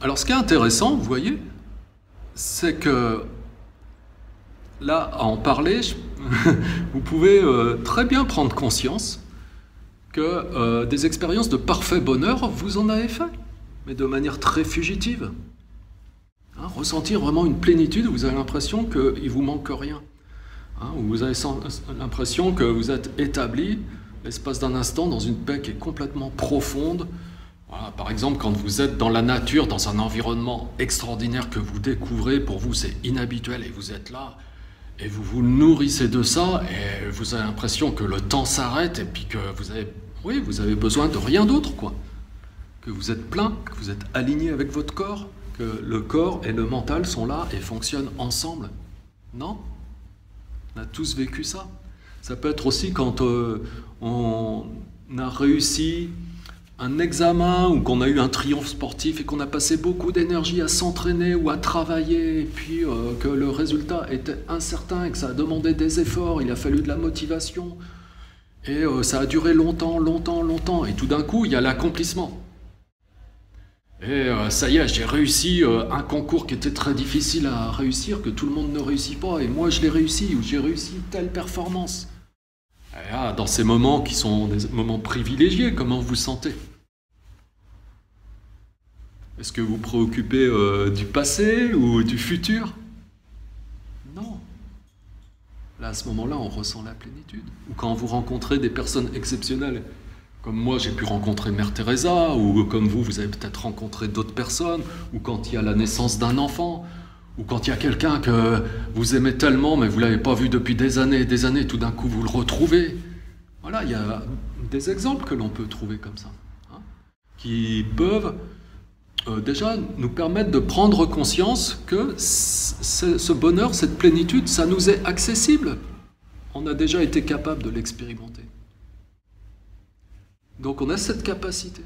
Alors ce qui est intéressant, vous voyez, c'est que là, à en parler, vous pouvez très bien prendre conscience que des expériences de parfait bonheur, vous en avez fait, mais de manière très fugitive. Hein, ressentir vraiment une plénitude, vous avez l'impression qu'il ne vous manque rien. Hein, vous avez l'impression que vous êtes établi, l'espace d'un instant, dans une paix qui est complètement profonde. Voilà, par exemple, quand vous êtes dans la nature, dans un environnement extraordinaire que vous découvrez, pour vous c'est inhabituel et vous êtes là, et vous vous nourrissez de ça, et vous avez l'impression que le temps s'arrête, et puis que vous avez besoin de rien d'autre, quoi. Que vous êtes plein, que vous êtes aligné avec votre corps, que le corps et le mental sont là et fonctionnent ensemble. Non? On a tous vécu ça. Ça peut être aussi quand on a réussi un examen ou qu'on a eu un triomphe sportif et qu'on a passé beaucoup d'énergie à s'entraîner ou à travailler, et puis que le résultat était incertain et que ça a demandé des efforts, il a fallu de la motivation, et ça a duré longtemps, et tout d'un coup, il y a l'accomplissement. Et ça y est, j'ai réussi un concours qui était très difficile à réussir, que tout le monde ne réussit pas, et moi je l'ai réussi, ou j'ai réussi telle performance. Et là, dans ces moments qui sont des moments privilégiés, comment vous vous sentez? Est-ce que vous vous préoccupez du passé ou du futur? Non. Là, à ce moment-là, on ressent la plénitude. Ou quand vous rencontrez des personnes exceptionnelles, comme moi, j'ai pu rencontrer Mère Teresa, ou comme vous, vous avez peut-être rencontré d'autres personnes, ou quand il y a la naissance d'un enfant, ou quand il y a quelqu'un que vous aimez tellement, mais vous ne l'avez pas vu depuis des années, tout d'un coup, vous le retrouvez. Voilà, il y a des exemples que l'on peut trouver comme ça, hein, qui peuvent déjà nous permettre de prendre conscience que ce bonheur, cette plénitude, ça nous est accessible. On a déjà été capable de l'expérimenter. Donc on a cette capacité.